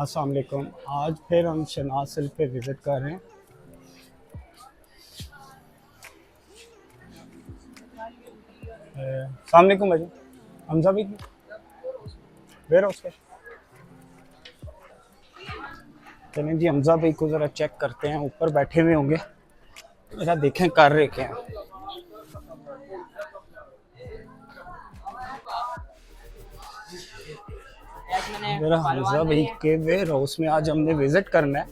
अस्सलाम वालेकुम। आज फिर हम शनाज सिल्क पे विज़िट कर रहे हैं। अस्सलाम वालेकुम भाई। हमजा भाई वेयर हाउस पे चलें जी, हमजा भाई को ज़रा चेक करते हैं, ऊपर बैठे हुए होंगे, ज़रा देखें कर रहे क्या हैं। ज़रा हमजा भाई के वेयर हाउस में आज हमने विज़िट करना है,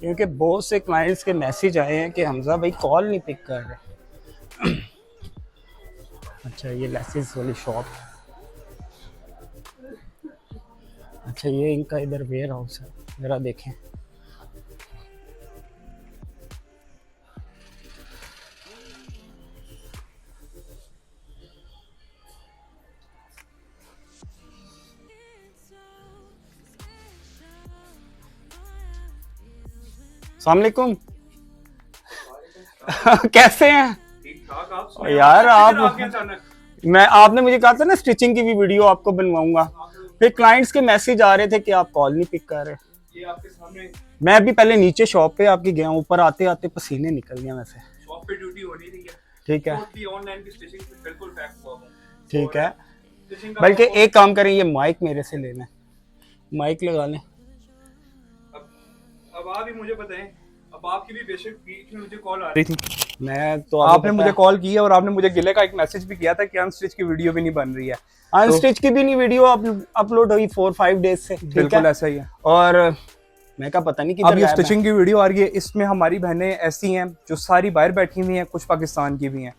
क्योंकि बहुत से क्लाइंट्स के मैसेज आए हैं कि हमजा भाई कॉल नहीं पिक कर रहे। अच्छा, ये लेसिस वाली शॉप। अच्छा, ये इनका इधर वेयर हाउस है, ज़रा देखें। अस्सलाम वालेकुम। कैसे हैं? ठीक ठाक। आप यार आप अचानक मैं आपने मुझे कहा था ना स्टिचिंग की भी वीडियो आपको बनवाऊंगा, फिर क्लाइंट्स के मैसेज आ रहे थे कि आप कॉल नहीं पिक कर रहे। ये आपके सामने मैं अभी पहले नीचे शॉप पे आपकी गया, ऊपर आते आते पसीने निकल गए वैसे। शॉप पे ड्यूटी होनी थी क्या? ठीक है, टोटली ऑनलाइन की स्टिचिंग पे बिल्कुल पैक हुआ हूं। ठीक है। स्टिचिंग का बल्कि आपको- एक काम करें, ये माइक मेरे से लेना है, माइक लगा लें। अब आप ही मुझे बताएं। अब आपकी भी बेशक बीच में मुझे कॉल आ रही थी। मैं तो आपने मुझे कॉल की और आपने मुझे गिले का एक मैसेज भी किया था कि अनस्टिच की वीडियो भी नहीं बन रही है। अनस्टिच की भी नहीं वीडियो अपलोड हुई 4-5 डेज से। बिल्कुल ऐसा ही है। और मैं का पता नहीं अब किधर ये गायब है। स्टिचिंग की वीडियो आ रही है, इसमें हमारी बहनें ऐसी हैं जो सारी बाहर बैठी हुई हैं, कुछ पाकिस्तान की भी हैं,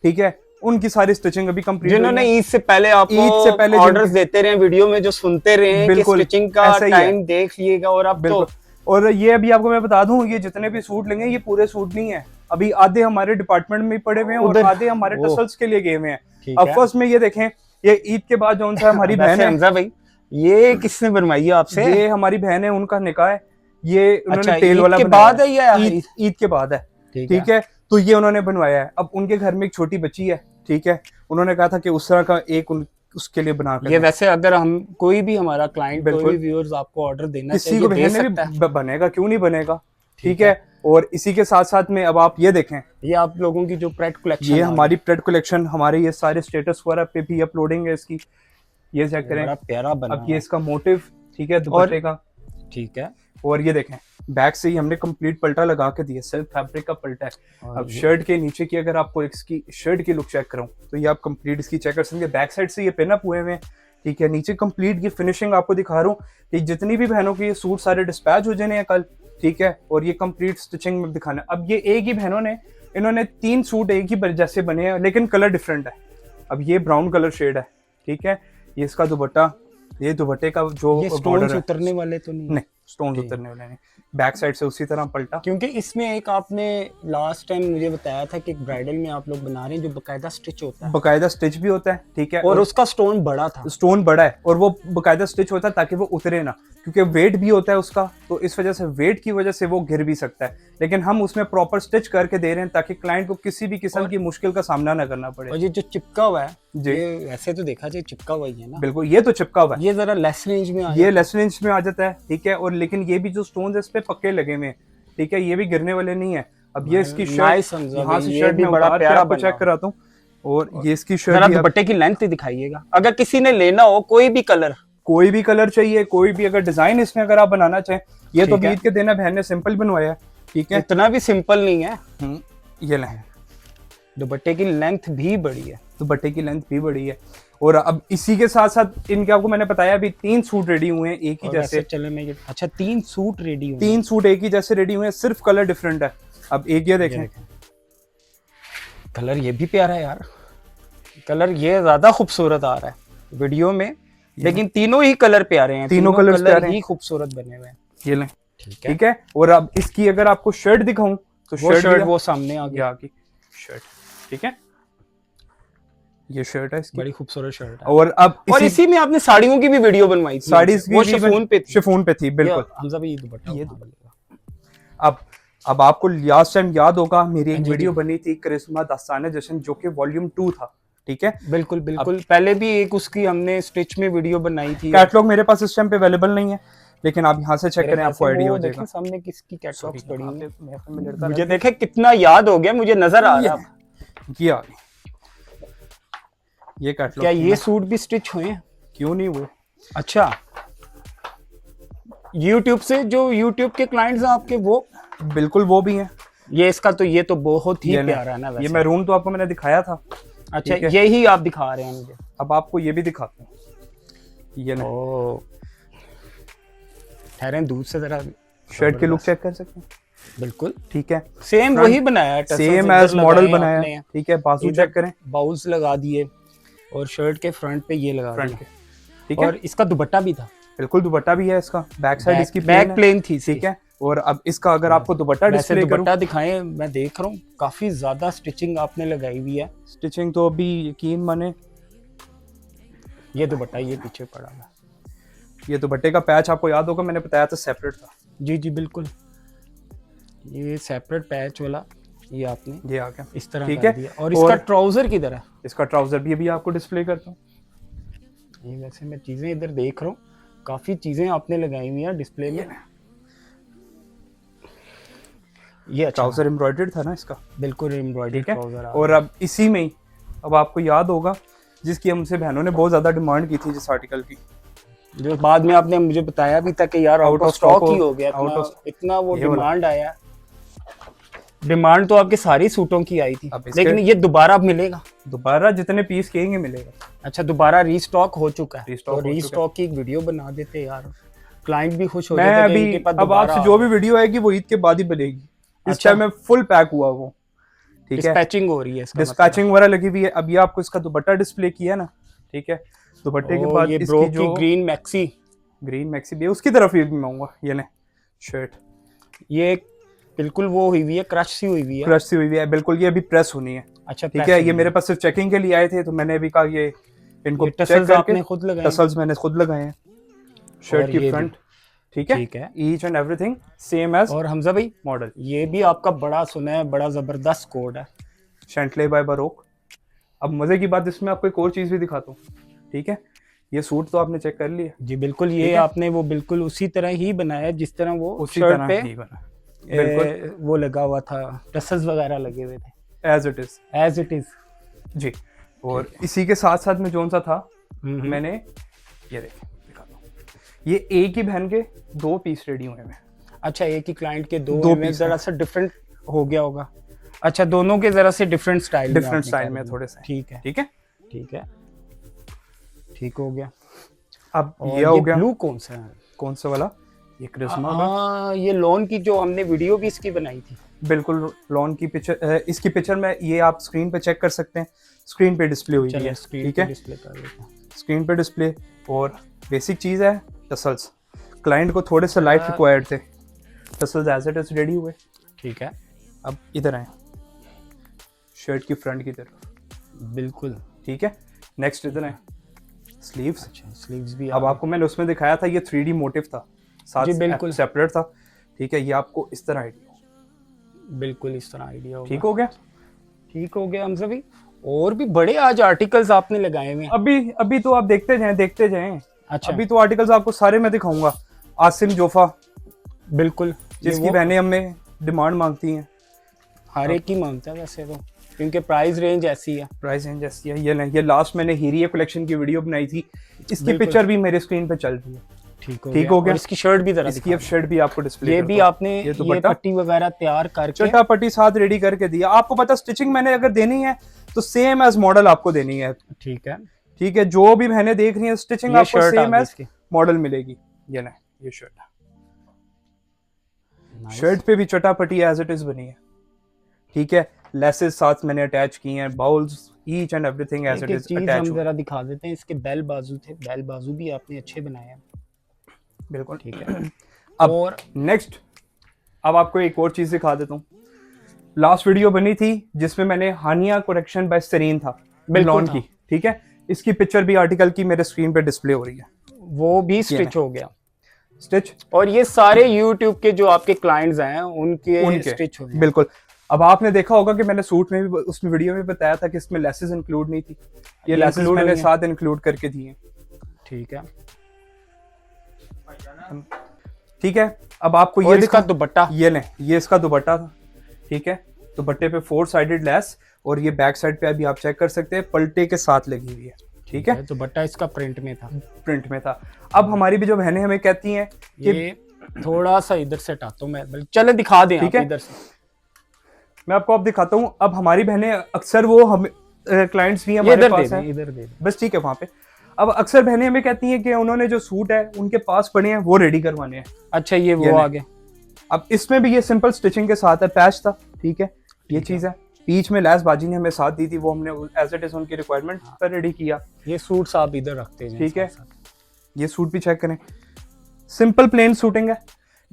ठीक है। उनकी सारी स्टिचिंग अभी कंप्लीट जिन्होंने ईद से पहले आपको ईद से पहले ऑर्डर्स देते रहे, वीडियो में जो सुनते रहे हैं कि बिल्कुल स्टिचिंग का ऐसा ही है। टाइम देख लिएगा, और अब बिल्कुल। तो और ये अभी आपको मैं बता दूं, ये जितने भी सूट लेंगे ये पूरे सूट नहीं है, अभी आधे हमारे डिपार्टमेंट में पड़े हुए हैं और उधर- आधे हमारे ओह। टसल्स के लिए गए हुए हैं। ठीक अब है। फर्स्ट में ये देखें, ये ईद के बाद जो सा हमारी बहन वैसे है, हमजा भाई, ये किसने बनवाई है आपसे? ये हमारी बहन है, उनका निकाह है। ये उन्होंने अच्छा, तेल ईद वाला के बनवाया बाद है या ईद के बाद है, ठीक ठीक है। तो ये उन्होंने बनवाया है। अब उनके घर में एक छोटी बच्ची है, ठीक है। उन्होंने कहा था कि उस तरह का एक उसके लिए बना कर ये दें। वैसे अगर हम कोई भी हमारा क्लाइंट, कोई बिल्कुल। भी व्यूअर्स आपको ऑर्डर देना किसी चाहिए, को दे बहन सकता है। भी बनेगा, क्यों नहीं बनेगा, ठीक ठीक है। और इसी के साथ साथ में अब आप ये देखें, ये आप लोगों की जो प्रेट कलेक्शन ये हमारी प्रेड कलेक्शन, हमारे ये सारे स्टेटस वगैरह पे भी अपलोडिंग है इसकी, ये चेक करें। बड़ा प्यारा बना अब हुआ ये है। इसका मोटिव, ठीक है, दुपट्टे का। ठीक है। और ये देखें, बैक से ही हमने कंप्लीट पल्टा लगा के दिया, सिल्क फैब्रिक का पल्टा है। और अब शर्ट के नीचे की अगर आपको इसकी शर्ट की लुक चेक करूं तो ये आप कंप्लीट इसकी चेक कर सकते हैं। बैक साइड से ये पिन अप हुए हुए हैं, ठीक है। नीचे कंप्लीट की फिनिशिंग आपको दिखा रहा हूँ कि जितनी भी बहनों के ये सूट सारे डिस्पैच हो जाने हैं कल, ठीक है। और ये कंप्लीट स्टिचिंग में दिखाना। अब ये एक ही बहनों ने, इन्होंने 3 सूट एक ही जैसे बने हैं, लेकिन कलर डिफरेंट है। अब ये ब्राउन कलर शेड है, ठीक है। ये इसका दुपट्टा, ये दुपट्टे का जो ये स्टोन्स उतरने वाले तो नहीं? नहीं, स्टोन उतरने वाले नहीं। बैक साइड से उसी तरह पलटा, क्योंकि इसमें एक आपने लास्ट टाइम मुझे बताया था कि एक ब्राइडल में आप लोग बना रहे हैं जो बकायदा स्टिच होता है, बकायदा स्टिच भी होता है, ठीक है। और उसका स्टोन बड़ा था। स्टोन बड़ा है और वो बकायदा स्टिच होता है ताकि वो उतरे ना, क्योंकि वेट भी होता है उसका, तो इस वजह से वेट की वजह से वो गिर भी सकता है। लेकिन हम उसमें प्रॉपर स्टिच करके दे रहे हैं ताकि क्लाइंट को किसी भी किस्म की मुश्किल का सामना ना करना पड़े। और ये जो चिपका हुआ है, जी। ये वैसे तो देखा जाए चिपका हुआ ही है ना। बिल्कुल, ये तो चिपका हुआ है, ये जरा लेस रेंज में आ ये लेस रेंज में आ जाता है, ठीक है। और लेकिन ये भी जो स्टोन है इस पे पक्के लगे हुए हैं, ठीक है, ये भी गिरने वाले नहीं है। अब ये इसकी nice शर्ट, समझा यहाँ भाई, से ये शर्ट भी में बड़ा उतार के प्यारा आपको बना चेक हुआ। कराता हूँ। और ये इसकी जरा शर्ट भी दुपट्टे की लेंथ दिखाइएगा, अगर किसी ने लेना हो कोई भी कलर, कोई भी कलर चाहिए, कोई भी अगर डिजाइन इसमें अगर आप बनाना चाहें। ये तो ठीक है। ईद के दिन है, बहन ने सिंपल बनवाया है, ठीक है। इतना भी सिंपल नहीं है। ये लें, दुपट्टे की लेंथ भी बड़ी है, दुपट्टे की लेंथ भी बड़ी है। और अब इसी के साथ साथ इनके, आपको मैंने बताया अभी 3 सूट रेडी हुए हैं एक ही और जैसे। वैसे चले मैं ये, अच्छा 3 सूट रेडी हुए 3 सूट एक ही जैसे रेडी हुए हैं, सिर्फ कलर डिफरेंट है। अब एक ये देखें, कलर ये भी प्यारा है यार, कलर ये ज्यादा खूबसूरत आ रहा है वीडियो में, लेकिन तीनों ही कलर प्यारे हैं, तीनों कलर्स प्यारे ही हैं। खूबसूरत बने हुए हैं। ये लें, ठीक है। ठीक है। और अब इसकी अगर आपको शर्ट दिखाऊं तो वो शर्ट भी वो सामने आ गया, की शर्ट, ठीक है। ये शर्ट है इसकी, बड़ी खूबसूरत शर्ट है। और अब और इसी में आपने साड़ियों की भी वीडियो बनवाई थी, साड़ी वो शिफॉन पे थी। शिफॉन पे थी, बिल्कुल। हमजा भाई ये दुपट्टा ये उठा लीजिएगा। अब आपको लास्ट टाइम याद होगा मेरी एक जी, वीडियो जी। बनी थी करिश्मा दास्तान जश्न, जो कि वॉल्यूम 2 था, ठीक है। बिल्कुल बिल्कुल, पहले भी एक उसकी हमने स्टिच में वीडियो बनाई थी। कैटलॉग मेरे पास इस टाइम पे अवेलेबल नहीं है, लेकिन आप यहाँ से चेक करें, आपको आइडिया हो देखें जाएगा। सामने किसकी कैटलॉग्स पड़ी हुई हैं। महफिल में लड़का मुझे देखे कितना याद हो गया, मुझे नजर आ रहा है। ये आ गई, ये कैटलॉग। क्या ये सूट भी स्टिच हुए हैं? क्यों नहीं हुए? अच्छा, YouTube से जो YouTube के क्लाइंट्स हैं आपके, वो बिल्कुल वो भी हैं। ये इसका तो ये तो बहुत ही ये प्यारा है ना वैसे। ये मैरून तो आपको मैंने दिखाया था। अच्छा, ठीक है। यही आप दिखा रहे हैं मुझे। अब आपको ये भी दिखाता हूँ, ये ना ओ, ठहरें दूर से जरा। शर्ट के लुक चेक कर सकते हैं। बिल्कुल ठीक है, सेम वही बनाया है, सेम एज मॉडल बनाया है। ठीक है, बाजू चेक करें, बाउल्स लगा दिए और शर्ट के फ्रंट पे ये लगा फ्रंट दिए। के। ठीक है, और इसका दुपट्टा भी था। बिल्कुल दुपट्टा भी है इसका, बैक साइड इसकी बैक प्लेन थी। ठीक है, और अब इसका अगर आपको दुपट्टा वैसे डिस्प्ले करूं, दुपट्टा दिखाएं, मैं देख रहा हूँ काफी ज्यादा स्टिचिंग आपने लगाई हुई है। स्टिचिंग तो अभी यकीन माने, ये दुपट्टा ये पीछे पड़ा है। ये दुपट्टे का पैच आपको याद होगा, मैंने बताया था सेपरेट था। जी जी बिल्कुल, ये सेपरेट पैच वाला ये आपने ये आ गया इस तरह ठीक कर है। दिया। और इसका ट्राउजर किधर है? इसका ट्राउजर भी अभी आपको डिस्प्ले करता हूँ। ये वैसे मैं चीजें इधर देख रहा हूँ, काफी चीजें आपने लगाई हुई हैं डिस्प्ले में। ये अच्छा ट्राउजर एम्ब्रॉयडर्ड था ना इसका, बिल्कुल एम्ब्रॉयडरी ठीक है। ट्राउजर। और अब इसी में ही, अब आपको याद होगा जिसकी हमसे बहनों ने बहुत ज्यादा डिमांड की थी, जिस आर्टिकल की, जो बाद में आपने मुझे बताया भी था कि यार आउट ऑफ स्टॉक ही हो गया, इतना वो डिमांड आया। डिमांड तो आपके सारी सूटों की आई थी, लेकिन ये दोबारा मिलेगा। दोबारा जितने पीस कहेंगे मिलेगा। अच्छा, दोबारा रीस्टॉक हो चुका है। रीस्टॉक तो रीस्टॉक की एक वीडियो बना देते यार, क्लाइंट भी खुश हो मैं जाते अभी इनके पास अब दोबारा आपसे जो भी वीडियो आएगी वो ईद के बाद ही बनेगी। इस टाइम में फुल पैक हुआ वो, ठीक है, डिस्पैचिंग हो रही है, इसका डिस्पैचिंग वगैरह लगी हुई है। अब ये आपको इसका दुपट्टा डिस्प्ले किया ना, ठीक है, दुपट्टे के बाद ये इसकी जो ग्रीन मैक्सी भी उसकी तरफ ये भी मांगूंगा। ये ने शर्ट, ये बिल्कुल वो हुई हुई है, क्रश सी हुई हुई है। क्रश सी हुई है बिल्कुल, ये अभी प्रेस होनी है। अच्छा, ठीक है, ये मेरे पास सिर्फ चेकिंग के लिए आए थे, तो मैंने भी कहा ये इनको चेक करके आपने खुद लगाए? टसल्स मैंने खुद लगाए हैं शर्ट की फ्रंट। ठीक है, each and everything same as. और हमजा भाई मॉडल, ये भी आपका बड़ा सुना है, बड़ा जबरदस्त कोड है, शैंटले बाय बरोक। अब मजे की बात, इसमें आपको एक और चीज भी दिखाता हूँ। ठीक है, ये सूट तो आपने चेक कर लिया जी बिल्कुल, ये आपने वो बिल्कुल उसी तरह ही बनाया जिस तरह वो उसी शर्ट तरह पे ही बना, बिल्कुल वो लगा हुआ था, टसल्स वगैरह लगे हुए थे, एज इट इज जी। और इसी के साथ साथ में जोन सा था, मैंने ये दिखाता हूँ, ये एक ही बहन के 2 पीस रेडी हुए हैं। अच्छा, एक ही क्लाइंट के दो पीस, जरा सा डिफरेंट हो गया होगा। अच्छा, दोनों के जरा से डिफरेंट स्टाइल में थोड़े से। ठीक है ठीक है, ठीक है, ठीक हो गया। अब ये हो गया। ब्लू कौन सा है? कौन सा वाला? ये क्रिस्मा का। हाँ, ये लॉन की जो हमने वीडियो भी इसकी बनाई थी, बिल्कुल लॉन की पिक्चर, इसकी पिक्चर में ये आप स्क्रीन पे चेक कर सकते हैं, स्क्रीन पे डिस्प्ले हुई है। ठीक है, स्क्रीन पे डिस्प्ले। और बेसिक चीज है टसल्स, क्लाइंट को थोड़े से लाइट रिक्वायर्ड थे, tassels as it is ready हुए। ठीक है, अब इधर आए शर्ट की फ्रंट की तरफ, बिल्कुल ठीक है। नेक्स्ट इधर आए स्लीव्स। अच्छा, स्लीव्स भी अब आपको मैंने उसमें दिखाया था, ये 3D मोटिव था, साथ बिल्कुल सेपरेट था। ठीक है, ये आपको इस तरह आइडिया, बिल्कुल इस तरह आइडिया होगा। ठीक हो गया, ठीक हो गया हमसे भी। और भी बड़े आज आर्टिकल्स आपने लगाए हुए हैं। अभी तो आप देखते जाएं। अच्छा, अभी तो आर्टिकल्स आपको सारे मैं दिखाऊंगा। आसिम जोफा, बिल्कुल, जिसकी बहनें हमें डिमांड मांगती हैं, हर एक ही मांगता है वैसे तो, क्योंकि प्राइस रेंज ऐसी है। ये लास्ट मैंने हीरिया कलेक्शन की वीडियो बनाई थी, इसकी पिक्चर भी मेरे स्क्रीन पे चल रही है। ठीक हो गया। और इसकी शर्ट भी जरा इसकी अब शर्ट भी आपको डिस्प्ले, ये भी आपने ये पट्टी वगैरह तैयार करके, चटा पट्टी साथ रेडी करके दिया। आपको पता, स्टिचिंग मैंने अगर देनी है तो सेम एज मॉडल आपको देनी है। ठीक है, ठीक है, जो भी बहनें देख रही हैं, स्टिचिंग आपको सेम एज मॉडल मिलेगी। ये ना, ये शर्ट पे भी चटापटी एज इट इज बनी है। ठीक है, लेसेस साथ मैंने अटैच की हैं, bowls, each and everything as it is attach. हम जरा दिखा देते हैं, इसके बेल बाजू थे, बेल बाजू भी आपने अच्छे बनाए हैं। बिल्कुल, ठीक है। अब और नेक्स्ट, अब आपको एक और चीज दिखा देता हूँ। लास्ट वीडियो बनी थी जिसमें मैंने हानिया कलेक्शन बाय सरीन था, लॉन की। ठीक है, इसकी पिक्चर भी आर्टिकल की मेरे स्क्रीन पे डिस्प्ले हो रही है, वो भी स्टिच हो गया, स्टिच। और ये सारे YouTube के जो आपके क्लाइंट्स हैं उनके स्टिच हो गए। बिल्कुल। अब आपने देखा होगा कि मैंने सूट में भी, उसमें वीडियो में बताया था कि इसमें लेसेस इंक्लूड नहीं थी, ये लेसेस मैंने साथ इंक्लूड करके दिए। ठीक है। ठीक है। अब आपको और ये इसका दिखा, दुपट्टा, ये ले, ये इसका दुपट्टा था, ठीक है। दुपट्टे पे 4 साइडेड लेस और ये बैक साइड पे अभी आप चेक कर सकते हैं पलटे के साथ लगी हुई है, ठीक है। दुपट्टा इसका प्रिंट में था, प्रिंट में था। अब हमारी भी जो बहनें हमें कहती हैं कि ये थोड़ा सा इधर से हटाता हूं मैं, चले दिखा दें ठीक आप है। इधर से। मैं आपको अब दिखाता हूँ। अब हमारी बहनें अक्सर वो हम क्लाइंट्स भी ये हमारे इधर दे पास दें, हैं, इधर दे दें। बस ठीक है वहां पे। अब अक्सर बहनें हमें कहती हैं कि उन्होंने जो सूट है उनके पास पड़े हैं वो रेडी करवाने हैं। अच्छा ये ये वो नहीं। आगे, अब इसमें भी ये सिंपल स्टिचिंग के साथ है, पैच था, ठीक है, ये चीज है। बीच में लैस बाजी ने हमें साथ दी थी, वो हमने एज इट इज उनकी रिक्वायरमेंट पर रेडी किया। ये सूट्स आप इधर रखते हैं, ठीक है, ये सूट भी चेक करें, सिंपल प्लेन सूटिंग है,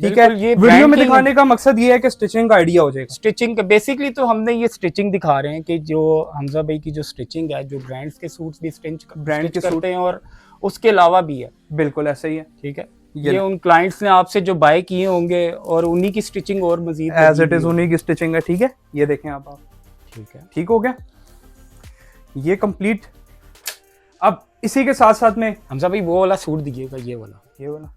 ठीक है। बिल्कुल, ये वीडियो brand में की दिखाने का मकसद ये है कि स्टिचिंग का आइडिया हो जाएगा। स्टिचिंग बेसिकली तो हमने ये स्टिचिंग दिखा रहे हैं कि जो हमजा भाई की जो स्टिचिंग है, जो ब्रांड्स के सूट्स भी ब्रांड के करते हैं और उसके अलावा भी है, बिल्कुल ऐसा ही है, ठीक है। ये ये उन क्लाइंट्स ने आपसे जो बाय किए होंगे और उन्हीं की स्टिचिंग और मजीद एज इट इज उन्हीं की स्टिचिंग है, ठीक है। ये देखें आप, ठीक है। ठीक हो गया ये कंप्लीट। अब इसी के साथ साथ में हमजा भाई वो वाला सूट दिखिएगा, ये वाला, ये वाला,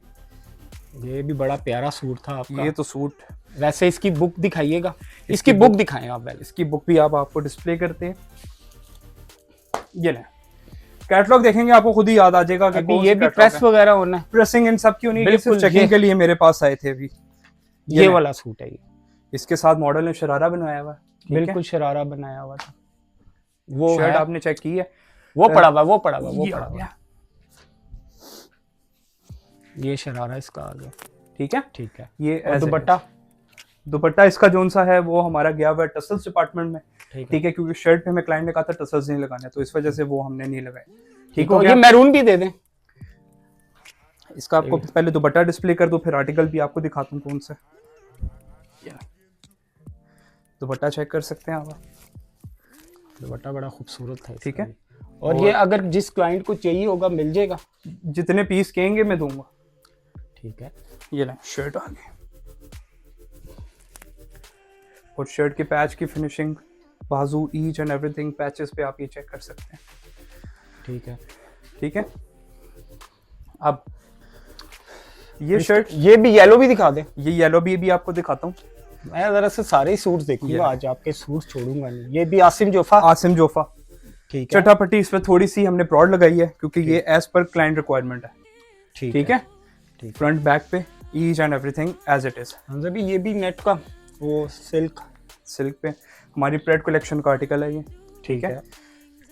ये भी बड़ा प्यारा सूट था आपका। ये तो सूट, वैसे इसकी बुक दिखाइएगा, इसकी बुक दिखाएं आप पहले। इसकी बुक भी आप आपको डिस्प्ले करते हैं, ये ले, कैटलॉग देखेंगे आपको खुद ही याद आ जाएगा कि अभी ये भी प्रेस वगैरह होना है, प्रेसिंग इन सब की होनी है, बिल्कुल, चेकिंग ये- के लिए मेरे पास आए थे अभी। ये वाला सूट है, ये इसके साथ मॉडल ने शरारा बनवाया हुआ है, ठीक है? बिल्कुल शरारा बनाया हुआ था। वो शर्ट है, आपने चेक की है, वो पड़ा हुआ, वो पड़ा हुआ, वो ये पड़ा हो हुआ। गया, ये शरारा इसका आ गया, ठीक है। ठीक है। ये और as it दुपट्टा, is। दुपट्टा इसका जोन सा है वो हमारा गया हुआ है टसल्स डिपार्टमेंट में, ठीक है, क्योंकि शर्ट पे हमें क्लाइंट ने कहा था टसल्स नहीं लगाने, तो इस वजह से वो हमने नहीं लगाए, ठीक हो ये गया। मैरून भी दे दें। इसका आपको पहले दुपट्टा डिस्प्ले कर दो, फिर आर्टिकल भी आपको दिखाता हूँ कौन सा। दुपट्टा चेक कर सकते हैं आप, दुपट्टा बड़ा खूबसूरत था, ठीक है। और ये अगर जिस क्लाइंट को चाहिए होगा मिल जाएगा, जितने पीस कहेंगे मैं दूंगा, ठीक है। ये लें शर्ट आ गई, और शर्ट के पैच की फिनिशिंग, बाजू, ईच एंड एवरीथिंग पैचेस पे आप ये चेक कर सकते हैं, ठीक है, ठीक है। अब ये शर्ट, ये भी येलो भी दिखा दे। ये येलो भी आपको दिखाता हूँ। मैं जरा से सारे ही सूट्स देखूंगा आज, आपके सूट छोड़ूंगा नहीं। ये भी आसिम जोफा, आसिम जोफा, ठीक है। चटापट्टी इस पर थोड़ी सी हमने ब्रॉड लगाई है क्योंकि ये एज पर क्लाइंट रिक्वायरमेंट है, ठीक है। फ्रंट बैक पे each and everything as it is. Hamza भी ये भी नेट का वो सिल्क पे हमारी प्रेड कलेक्शन का आर्टिकल है ये, ठीक है।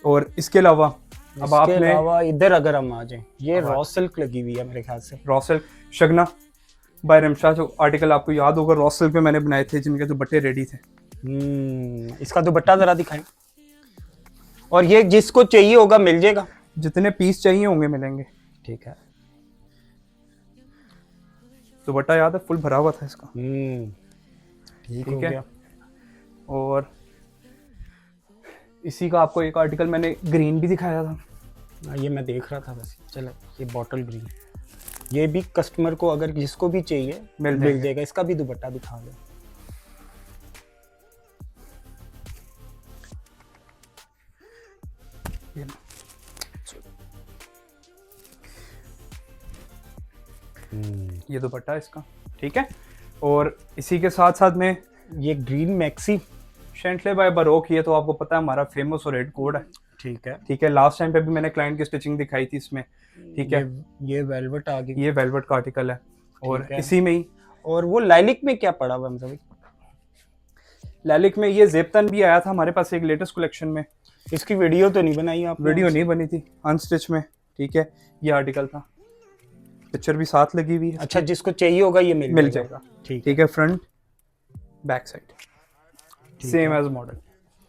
और इसके अलावा अब आपने अलावा इधर अगर हम आ जाएं, ये रॉ सिल्क लगी हुई है मेरे ख्याल से, रॉ सिल्क शगना बाय रमशा, जो आर्टिकल आपको याद होगा रॉ सिल्क पे मैंने बनाए थे जिनके दुपट्टे रेडी थे। इसका दुपट्टा जरा दिखाएं। और ये जिसको चाहिए होगा मिल जाएगा, जितने पीस चाहिए होंगे मिलेंगे, ठीक है। दुपट्टा याद है फुल भरा हुआ था इसका, ठीक ठीक हो है। गया। और इसी का आपको एक आर्टिकल मैंने ग्रीन भी दिखाया था, ये मैं देख रहा था बस। चलो ये बॉटल ग्रीन, ये भी कस्टमर को अगर जिसको भी चाहिए मिल जाएगा। इसका भी दुपट्टा दिखा दो। ये दुपट्टा इसका, ठीक है। और इसी के साथ साथ में ये ग्रीन मैक्सी शेंटले बाय बरोक, ये तो आपको पता है हमारा फेमस और रेड कोड है, ठीक है। ठीक है। लास्ट टाइम पे भी मैंने क्लाइंट की स्टिचिंग दिखाई थी इसमें, ठीक है। ये वेलवेट आ गई, ये वेलवेट का आर्टिकल है, और है। इसी में ही और वो लाइलिक में क्या पड़ा हुआ है? लैलिक में ये जेपतन भी आया था हमारे पास एक लेटेस्ट कलेक्शन में, इसकी वीडियो तो नहीं बनाई आप? वीडियो नहीं बनी थी, अनस्टिच में, ठीक है। ये आर्टिकल था, पिक्चर भी साथ लगी हुई है। अच्छा, जिसको चाहिए होगा ये मिल जाएगा, ठीक है। Front back side same as model,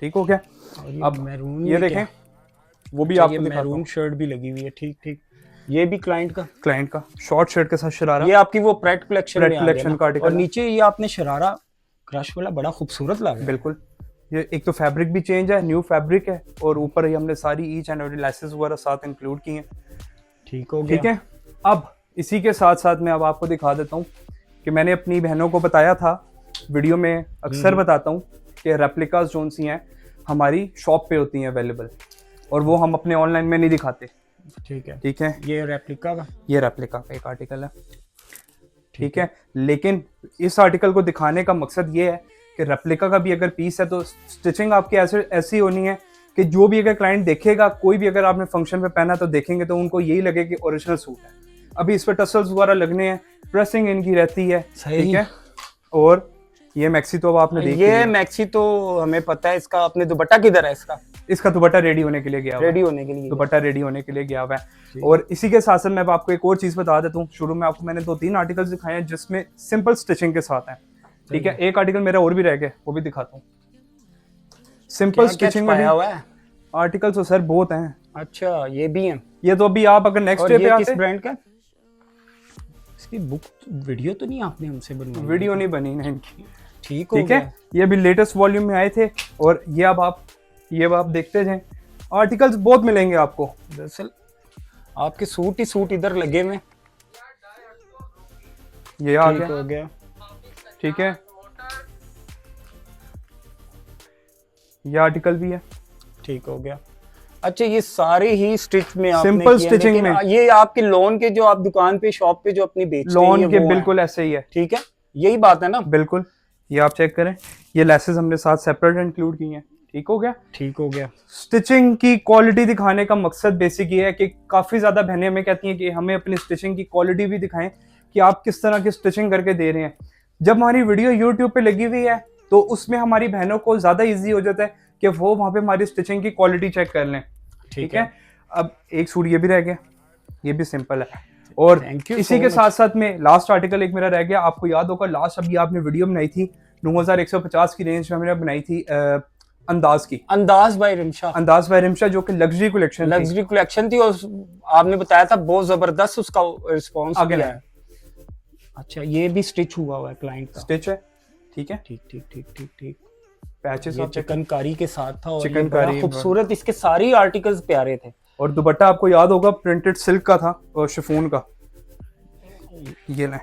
ठीक हो गया। अब मैरून, ये देखें, वो भी आपको दिखाता हूं। मैरून शर्ट भी लगी हुई है, ठीक। ये भी क्लाइंट का शॉर्ट शर्ट के साथ शरारा, ये आपकी वो प्रेड कलेक्शन में आ गया ना? का आर्टिकल। और नीचे ये आपने शरारा क्रश वाला बड़ा खूबसूरत लगा। बिल्कुल, ये एक तो फैब्रिक भी चेंज है, न्यू फैब्रिक है, और ऊपर ही हमने सारी ईच एंड एवरी लेसेस वगैरह साथ इंक्लूड की हैं, ठीक हो गया। ठीक है। अब इसी के साथ साथ मैं अब आपको दिखा देता हूँ कि मैंने अपनी बहनों को बताया था, वीडियो में अक्सर बताता हूँ कि रेप्लिकास जोन सी हैं हमारी शॉप पे होती हैं अवेलेबल, और वो हम अपने ऑनलाइन में नहीं दिखाते, ठीक है। ठीक है। ये रेप्लिका का, ये रेप्लिका का एक आर्टिकल है, ठीक है। लेकिन इस आर्टिकल को दिखाने का मकसद ये है कि रेप्लिका का भी अगर पीस है तो स्टिचिंग आपकी ऐसी होनी है कि जो भी अगर क्लाइंट देखेगा, कोई भी अगर आपने फंक्शन पे पहना तो देखेंगे तो उनको यही लगे कि ओरिजिनल सूट है। अभी इस पर टसल्स वगैरह लगने हैं, प्रेसिंग इनकी रहती है, ठीक है। और ये मैक्सी तो अब आपने देखी ये है। मैक्सी तो हमें पता है। इसका अपने दुपट्टा किधर है इसका? इसका दुपट्टा रेडी होने के लिए गया हुआ है। रेडी होने के लिए दुपट्टा रेडी होने के लिए गया हुआ है। और इसी के साथ साथ मैं आपको एक और चीज बता देता हूँ। शुरू में आपको मैंने 2-3 आर्टिकल्स दिखाए हैं जिसमें सिंपल स्टिचिंग के साथ है, ठीक है। एक आर्टिकल मेरा और भी रह गया, वो भी दिखाता हूँ। सिंपल स्टिचिंग में हुआ है आर्टिकल्स तो सर बहुत हैं। अच्छा, ये भी हैं। ये तो अभी आप अगर नेक्स्ट डे पे आते, किस ब्रांड का? इसकी बुक वीडियो तो नहीं आपने हमसे बनवाई? वीडियो नहीं बनी ना इनकी, ठीक है। ये अभी लेटेस्ट वॉल्यूम में आए थे और ये अब आप देखते जाएं, आर्टिकल्स बहुत मिलेंगे आपको। दरअसल आपके सूट ही सूट इधर लगे हुए। ये आ हो गया, ठीक है। ये आर्टिकल भी है, ठीक हो गया। अच्छा, ये सारे ही स्टिच में आपने सिंपल किया, स्टिचिंग में। ये आपके लोन के जो आप दुकान पे शॉप पे जो अपनी बेचते हैं लोन के बिल्कुल ऐसे ही है, ठीक है। यही बात है ना? बिल्कुल। ये आप चेक करें, ये लेसेस हमने साथ सेपरेट इंक्लूड की हैं, ठीक हो गया, ठीक हो गया। स्टिचिंग की क्वालिटी दिखाने का मकसद बेसिक ये है कि काफी ज्यादा बहनें हमें कहती हैं कि हमें अपनी स्टिचिंग की क्वालिटी भी दिखाएं कि आप किस तरह की स्टिचिंग करके दे रहे हैं। जब हमारी वीडियो यूट्यूब पे लगी हुई है तो उसमें हमारी बहनों को ज्यादा इजी हो जाता है कि वो वहां पे हमारी स्टिचिंग की क्वालिटी चेक कर लें, ठीक है। अब एक सूट ये भी रह गया, ये भी सिंपल है। और इसी के साथ साथ में लास्ट आर्टिकल एक मेरा रह गया। आपको याद होगा लास्ट अभी आपने वीडियो बनाई थी 9150 की रेंज में, हमने बनाई थी अंदाज बाय रिमशा, जो कि लग्जरी कलेक्शन थी। और आपने बताया था बहुत जबरदस्त उसका रिस्पॉन्स आया है। अच्छा, ये भी स्टिच हुआ है, क्लाइंट का स्टिच है, ठीक है। ठीक। पैचेस और चिकनकारी के साथ था और चिकनकारी खूबसूरत। इसके सारी आर्टिकल्स प्यारे थे। और दुपट्टा आपको याद होगा प्रिंटेड सिल्क का था और शिफॉन का। ये ना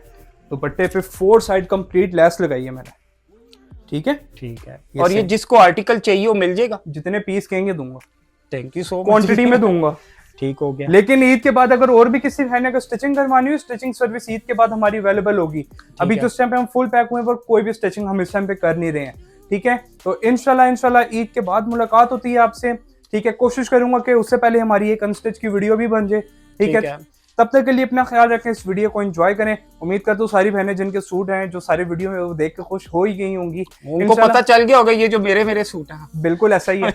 दुपट्टे पे 4 साइड कंप्लीट लेस लगाई है मैंने, ठीक है। और ये जिसको आर्टिकल चाहिए वो मिल जाएगा, जितने पीस कहेंगे दूंगा। Thank you so much, quantity में दूंगा, ठीक हो गया। लेकिन ईद के बाद अगर और भी किसी बहन को स्टिचिंग करवानी हो, स्टिचिंग सर्विस ईद के बाद हमारी अवेलेबल होगी। अभी तो इस टाइम पे हम फुल पैक हुए पर कोई भी स्टिचिंग हम इस टाइम पे कर नहीं रहे हैं, ठीक है। तो इंशाल्लाह ईद के बाद मुलाकात होती है आपसे, ठीक है। कोशिश करूंगा कि उससे पहले हमारी एक अनस्टिच की वीडियो भी बन जाए, ठीक है। तब तक के लिए अपना ख्याल रखें, इस वीडियो को एंजॉय करें। उम्मीद करता हूँ सारी बहनें जिनके सूट हैं जो सारी वीडियो में वो देख के खुश हो ही गई होंगी, उनको पता चल गया होगा ये जो मेरे सूट हैं। बिल्कुल ऐसा ही है।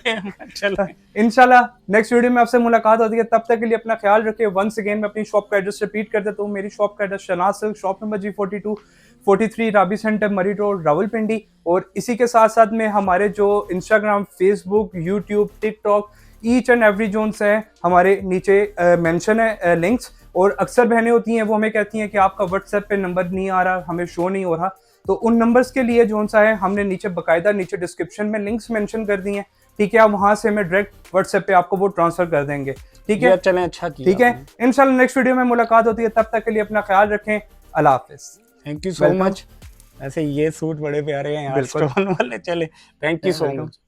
इंशाल्लाह नेक्स्ट वीडियो में आपसे मुलाकात होती है। तब तक के लिए अपना ख्याल रखें। वंस अगेन मैं अपनी शॉप का एड्रेस रिपीट कर देता हूँ। मेरी शॉप का address Shanaz Silk, shop number G42-43 Rabi Centre, Murree Road, Rawalpindi. और इसी के साथ साथ में हमारे जो Instagram, Facebook, YouTube, TikTok, each and every zones है हमारे नीचे मेंशन है लिंक्स। और अक्सर बहनें होती हैं वो हमें कहती हैं कि आपका व्हाट्सएप पे नंबर नहीं आ रहा, हमें शो नहीं हो रहा। तो उन नंबर्स के लिए जो सा है हमने नीचे बाकायदा नीचे डिस्क्रिप्शन में लिंक्स मेंशन कर दिए हैं, ठीक है। आप वहां से हमें डायरेक्ट व्हाट्सएप पे आपको वो ट्रांसफर कर देंगे, ठीक है। चलें, अच्छा किया, ठीक है। इंशाल्लाह नेक्स्ट वीडियो में मुलाकात होती है। तब तक के लिए अपना ख्याल रखें। अल्लाह हाफिज। Thank you so much. ऐसे ये सूट बड़े प्यारे हैं यार, स्टोन वाले। चले, थैंक यू सो मच।